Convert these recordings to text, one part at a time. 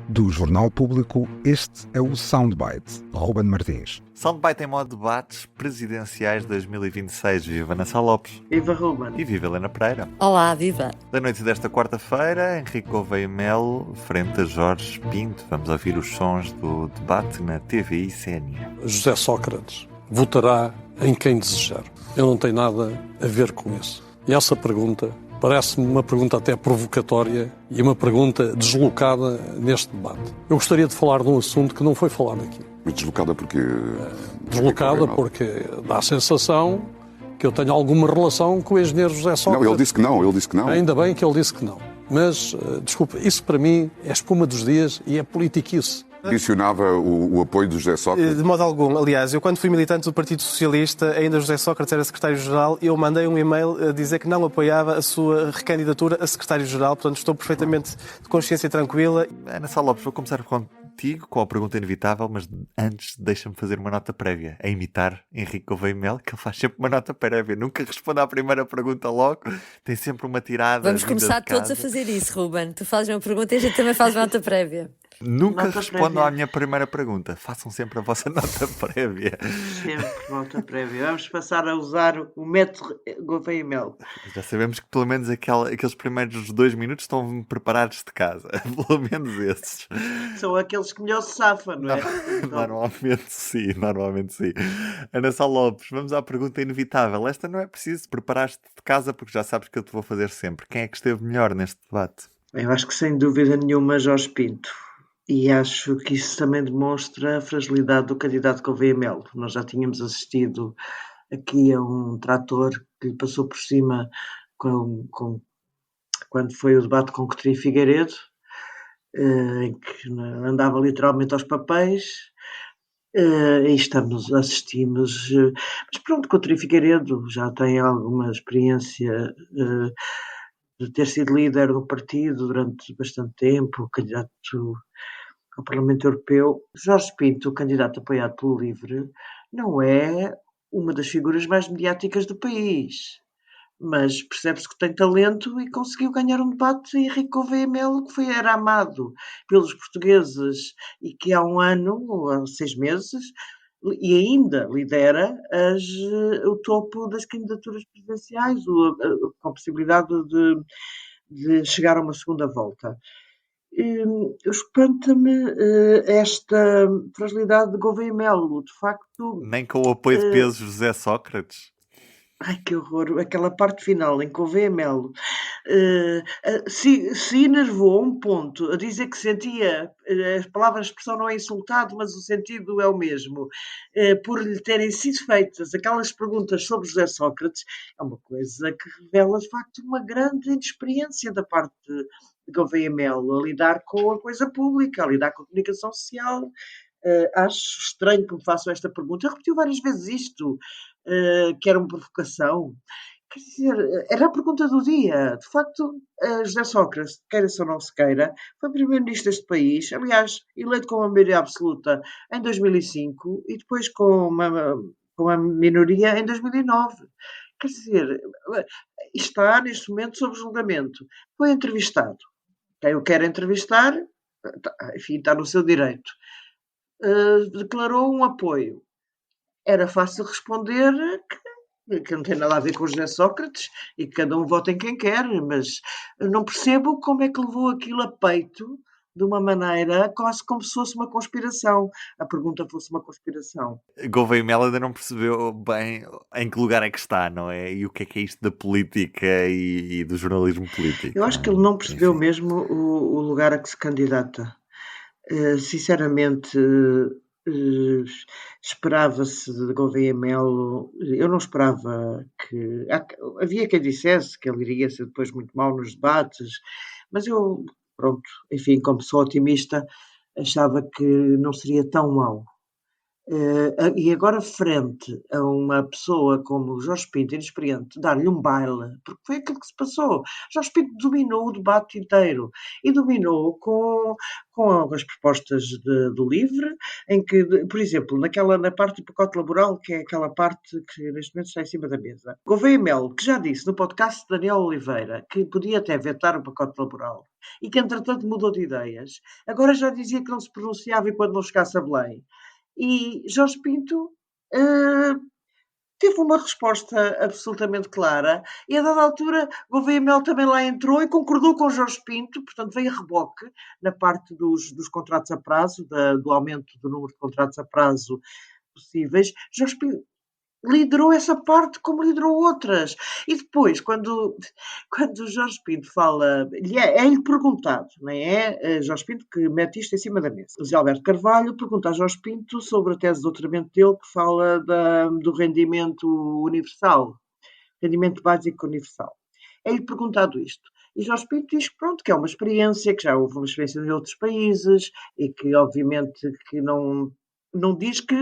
Do Jornal Público, este é o Soundbite, Ruben Martins. Soundbite em modo debates presidenciais 2026. Viva Ana Sá Lopes. Viva Ruben. E viva Helena Pereira. Olá, viva. Da noite desta quarta-feira, Henrique Gouveia Melo frente a Jorge Pinto. Vamos ouvir os sons do debate na TVI CNN. José Sócrates votará em quem desejar. Eu não tenho nada a ver com isso. E essa pergunta parece-me uma pergunta até provocatória e uma pergunta deslocada neste debate. Eu gostaria de falar de um assunto que não foi falado aqui. Mas deslocada porque... Deslocada porque dá a sensação que eu tenho alguma relação com o engenheiro José Sócrates. Não, ele disse que não. Ainda bem que ele disse que não. Mas, desculpa, isso para mim é espuma dos dias e é politiquice. Adicionava o apoio do José Sócrates? De modo algum. Aliás, eu quando fui militante do Partido Socialista, ainda José Sócrates era secretário-geral, eu mandei um e-mail a dizer que não apoiava a sua recandidatura a secretário-geral, portanto estou perfeitamente de consciência tranquila. Ana Sá Lopes, vou começar contigo com a pergunta inevitável, mas antes deixa-me fazer uma nota prévia, a imitar Henrique Gouveia Melo, que ele faz sempre uma nota prévia, nunca responde à primeira pergunta logo, tem sempre uma tirada. Vamos começar todos a fazer isso, Ruben. Tu fazes uma pergunta e a gente também faz uma nota prévia. Nunca nota respondam prévia. à minha primeira pergunta. Façam sempre a vossa nota prévia. Sempre nota prévia. Vamos passar a usar o método Gouveia Melo. Já sabemos que pelo menos aqueles primeiros 2 minutos estão preparados de casa. Pelo menos esses. São aqueles que melhor se safam, não é? Normalmente sim. Ana Sá Lopes, vamos à pergunta inevitável. Esta não é preciso, preparaste de casa porque já sabes que eu te vou fazer sempre. Quem é que esteve melhor neste debate? Eu acho que sem dúvida nenhuma Jorge Pinto. E acho que isso também demonstra a fragilidade do candidato Gouveia Melo. Nós já tínhamos assistido aqui a um trator que lhe passou por cima quando foi o debate com Coutinho Figueiredo, em que andava literalmente aos papéis. E assistimos. Mas pronto, Coutinho Figueiredo já tem alguma experiência de ter sido líder do partido durante bastante tempo, candidato ao Parlamento Europeu. Jorge Pinto, o candidato apoiado pelo LIVRE, não é uma das figuras mais mediáticas do país, mas percebe-se que tem talento e conseguiu ganhar um debate. Henrique Gouveia Melo, que era amado pelos portugueses e que há um ano, ou há 6 meses, e ainda lidera o topo das candidaturas presidenciais, com a possibilidade de chegar a uma segunda volta. Espanta-me esta fragilidade de Gouveia Melo, de facto. Nem com o apoio de peso José Sócrates? Ai, que horror! Aquela parte final em que Gouveia Melo se enervou a um ponto a dizer que sentia, a palavra expressão não é insultado, mas o sentido é o mesmo, por lhe terem sido feitas aquelas perguntas sobre José Sócrates, é uma coisa que revela de facto uma grande inexperiência da parte de Gouveia Melo a lidar com a coisa pública, a lidar com a comunicação social. Acho estranho que me façam esta pergunta. Ele repetiu várias vezes isto, que era uma provocação. Quer dizer, era a pergunta do dia. De facto, José Sócrates, queira-se ou não se queira, foi primeiro-ministro deste país, aliás, eleito com uma maioria absoluta em 2005 e depois com uma minoria em 2009. Quer dizer, está neste momento sob julgamento. Foi entrevistado. Quem o quer entrevistar, enfim, está no seu direito. Declarou um apoio. Era fácil responder que não tem nada a ver com o José Sócrates e que cada um vota em quem quer, mas não percebo como é que levou aquilo a peito de uma maneira quase como se fosse uma conspiração. A pergunta fosse uma conspiração. Gouveia Melo ainda não percebeu bem em que lugar é que está, não é? E o que é isto da política e do jornalismo político? Eu acho que ele não percebeu mesmo o lugar a que se candidata. Sinceramente, esperava-se de Gouveia Melo, eu não esperava que... Havia quem dissesse que ele iria ser depois muito mau nos debates, mas eu, pronto, enfim, como sou otimista, achava que não seria tão mau. E agora, frente a uma pessoa como o Jorge Pinto, inexperiente, dar-lhe um baile, porque foi aquilo que se passou. Jorge Pinto dominou o debate inteiro e dominou com as propostas do LIVRE, em que, por exemplo, na parte do pacote laboral, que é aquela parte que neste momento está em cima da mesa. Gouveia Melo, que já disse no podcast de Daniel Oliveira que podia até vetar o pacote laboral e que, entretanto, mudou de ideias, agora já dizia que não se pronunciava enquanto não chegasse a Belém. E Jorge Pinto teve uma resposta absolutamente clara e, a dada altura, Gouveia Melo também lá entrou e concordou com Jorge Pinto, portanto veio a reboque na parte dos contratos a prazo, do aumento do número de contratos a prazo possíveis. Jorge Pinto liderou essa parte como liderou outras. E depois, quando o Jorge Pinto fala, é-lhe perguntado, não é? Jorge Pinto que mete isto em cima da mesa. José Alberto Carvalho pergunta a Jorge Pinto sobre a tese de doutoramento dele que fala do rendimento universal, rendimento básico universal. É-lhe perguntado isto. E Jorge Pinto diz que pronto, que é uma experiência, que já houve uma experiência em outros países e que obviamente que não diz que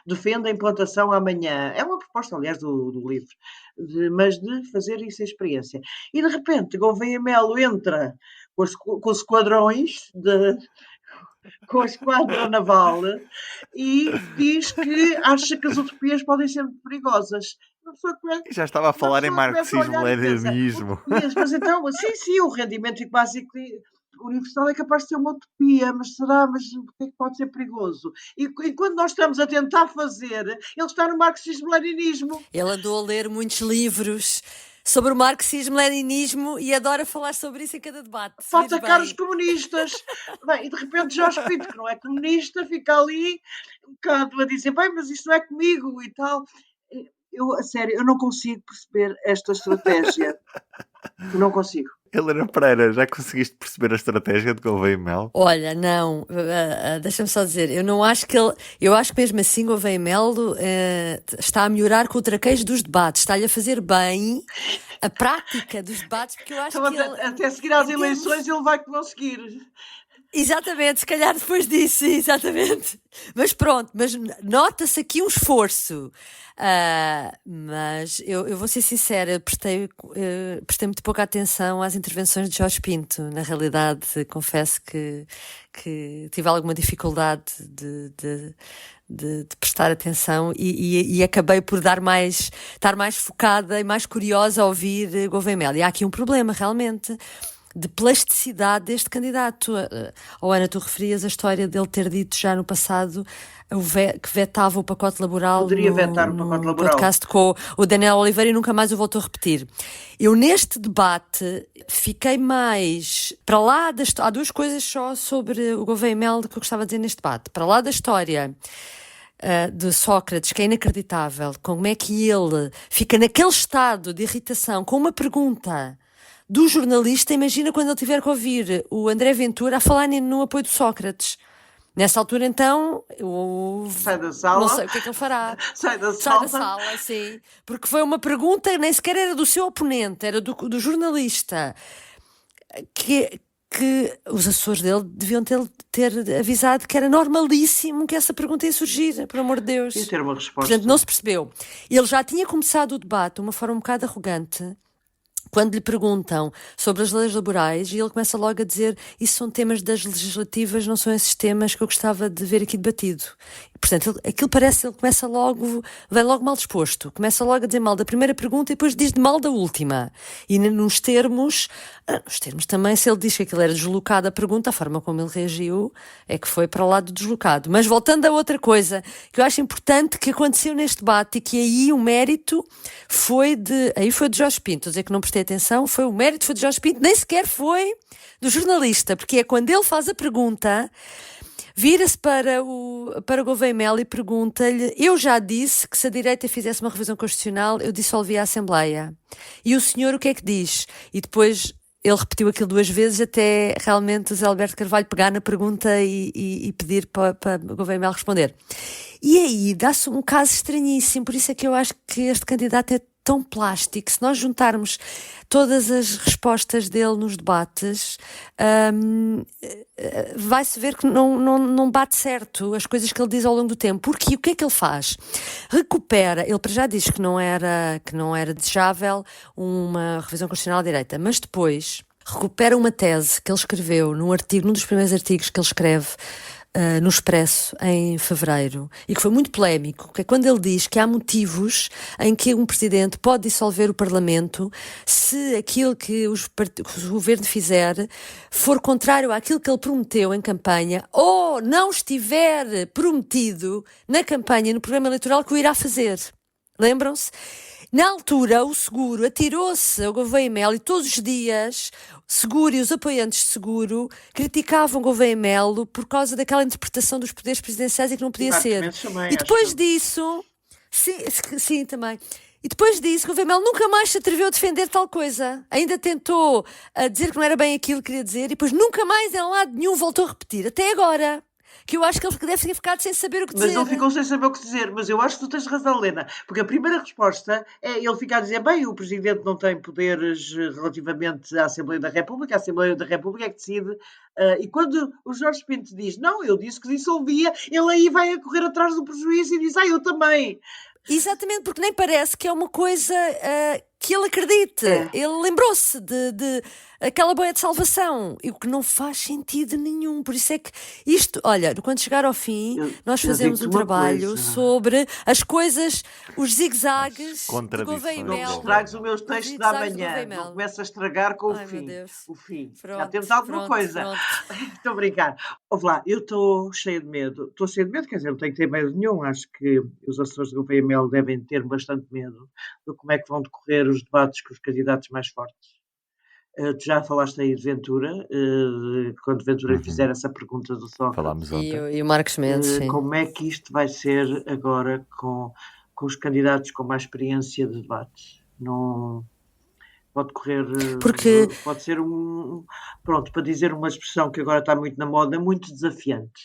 defende a implantação amanhã. É uma proposta, aliás, do LIVRE, mas de fazer isso em experiência. E, de repente, Gouveia Melo entra com os esquadrões, com a esquadra naval, e diz que acha que as utopias podem ser muito perigosas. Já estava a falar em marxismo-leninismo. Mas então, sim, o rendimento básico universal é capaz de ser uma utopia, mas o que é que pode ser perigoso? E quando nós estamos a tentar fazer, ele está no marxismo-leninismo. Ele andou a ler muitos livros sobre o marxismo-leninismo e adora falar sobre isso em cada debate. Falta atacar os comunistas. Bem, e de repente Jorge Pinto, que não é comunista, fica ali um bocado a dizer, bem, mas isso não é comigo e tal. A sério, eu não consigo perceber esta estratégia. Não consigo. Helena Pereira, já conseguiste perceber a estratégia de Gouveia Melo? Olha, não, deixa-me só dizer, eu acho que mesmo assim Gouveia Melo está a melhorar com o traquejo dos debates, está-lhe a fazer bem a prática dos debates, porque eu acho então, que até seguir às eleições ele vai conseguir. Exatamente, se calhar depois disso, exatamente. Mas pronto, mas nota-se aqui um esforço. Mas eu vou ser sincera, prestei muito pouca atenção às intervenções de Jorge Pinto. Na realidade, confesso que tive alguma dificuldade de prestar atenção e acabei por estar mais focada e mais curiosa a ouvir Gouveia Melo. E há aqui um problema, realmente, de plasticidade deste candidato. Ana, tu referias a história dele ter dito já no passado que vetava o pacote laboral. Poderia vetar o pacote laboral. Podcast com o Daniel Oliveira e nunca mais o voltou a repetir. Eu neste debate fiquei mais para lá há duas coisas só sobre o Gouveia Melo que eu gostava de dizer neste debate. Para lá da história de Sócrates, que é inacreditável, como é que ele fica naquele estado de irritação com uma pergunta do jornalista. Imagina quando ele tiver que ouvir o André Ventura a falar no apoio de Sócrates. Nessa altura, então, sai da sala. Não sei o que é que ele fará. Sai da sala, sim. Porque foi uma pergunta, nem sequer era do seu oponente, era do jornalista. Que os assessores dele deviam ter avisado que era normalíssimo que essa pergunta ia surgir, por amor de Deus. Ia ter uma resposta. Portanto, não se percebeu. Ele já tinha começado o debate de uma forma um bocado arrogante, quando lhe perguntam sobre as leis laborais, e ele começa logo a dizer: isso são temas das legislativas, não são esses temas que eu gostava de ver aqui debatido. Portanto, aquilo parece, ele começa logo, vem logo mal disposto, começa logo a dizer mal da primeira pergunta e depois diz de mal da última. E nos termos também, se ele diz que aquilo era deslocado a pergunta, a forma como ele reagiu é que foi para o lado deslocado. Mas voltando a outra coisa que eu acho importante que aconteceu neste debate e que aí o mérito foi de Jorge Pinto, dizer que não prestei atenção, o mérito foi de Jorge Pinto, nem sequer foi do jornalista, porque é quando ele faz a pergunta, vira-se para o Gouveia Melo e pergunta-lhe: eu já disse que se a direita fizesse uma revisão constitucional, eu dissolvia a Assembleia. E o senhor o que é que diz? E depois ele repetiu aquilo 2 vezes até realmente o Zé Alberto Carvalho pegar na pergunta e pedir para Gouveia Melo responder. E aí dá-se um caso estranhíssimo, por isso é que eu acho que este candidato é tão plástico. Se nós juntarmos todas as respostas dele nos debates, vai-se ver que não bate certo as coisas que ele diz ao longo do tempo. Porque o que é que ele faz? Recupera, ele já disse que não era desejável uma revisão constitucional à direita, mas depois recupera uma tese que ele escreveu num dos primeiros artigos que ele escreve no Expresso em fevereiro, e que foi muito polémico, que é quando ele diz que há motivos em que um presidente pode dissolver o Parlamento se aquilo que o governo fizer for contrário àquilo que ele prometeu em campanha, ou não estiver prometido na campanha, no programa eleitoral que o irá fazer. Lembram-se? Na altura, o Seguro atirou-se ao Gouveia e Melo, e todos os dias Seguro e os apoiantes de Seguro criticavam Gouveia e Melo por causa daquela interpretação dos poderes presidenciais e que não podia ser. Também, e depois disso, sim, também. E depois disso, Gouveia e Melo nunca mais se atreveu a defender tal coisa. Ainda tentou dizer que não era bem aquilo que queria dizer, e depois nunca mais, em lado nenhum, voltou a repetir. Até agora. Que eu acho que ele deve ter ficado sem saber o que dizer. Mas não ficou sem saber o que dizer. Mas eu acho que tu tens razão, Helena. Porque a primeira resposta é ele ficar a dizer: bem, o Presidente não tem poderes relativamente à Assembleia da República. A Assembleia da República é que decide. E quando o Jorge Pinto diz: não, eu disse que dissolvia, ele aí vai a correr atrás do prejuízo e diz: eu também. Exatamente, porque nem parece que é uma coisa que ele acredite. Ele lembrou-se de aquela boia de salvação, e o que não faz sentido nenhum. Por isso é que isto, olha, quando chegar ao fim, nós fazemos um trabalho sobre as coisas, os zigue-zagues de Gouveia e Melo. Não estragues o meu texto da manhã, não começa a estragar com o fim. O fim. Já temos alguma coisa. Estou a brincar. Ouve lá, eu estou cheia de medo. Estou cheia de medo, quer dizer, não tenho que ter medo nenhum. Acho que os assessores de Gouveia e Melo devem ter bastante medo de como é que vão decorrer os debates com os candidatos mais fortes. Tu já falaste aí de Ventura, quando Ventura fizer essa pergunta do Sócrates. Falámos ontem. E o Marcos Mendes, sim. Como é que isto vai ser agora com os candidatos com mais experiência de debates? Não pode correr... Porque... Pode ser pronto, para dizer uma expressão que agora está muito na moda, muito desafiante.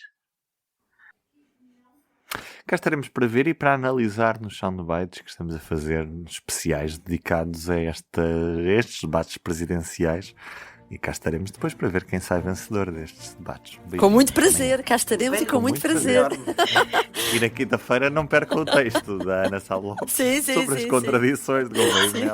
Cá estaremos para ver e para analisar nos soundbites que estamos a fazer especiais dedicados a estes debates presidenciais. E cá estaremos depois para ver quem sai vencedor destes debates. Com muito prazer, cá estaremos e com muito prazer. E na quinta-feira não perca o texto da Ana Salopes sobre as contradições de Gouveia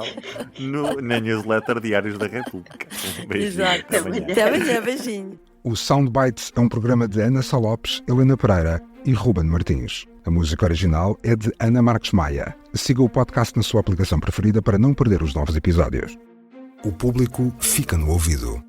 e Melo na newsletter Diários da República. Um beijinho. Exato. Até amanhã, beijinho. O Soundbites é um programa de Ana Salopes, Helena Pereira e Ruben Martins. A música original é de Ana Marques Maia. Siga o podcast na sua aplicação preferida para não perder os novos episódios. O público fica no ouvido.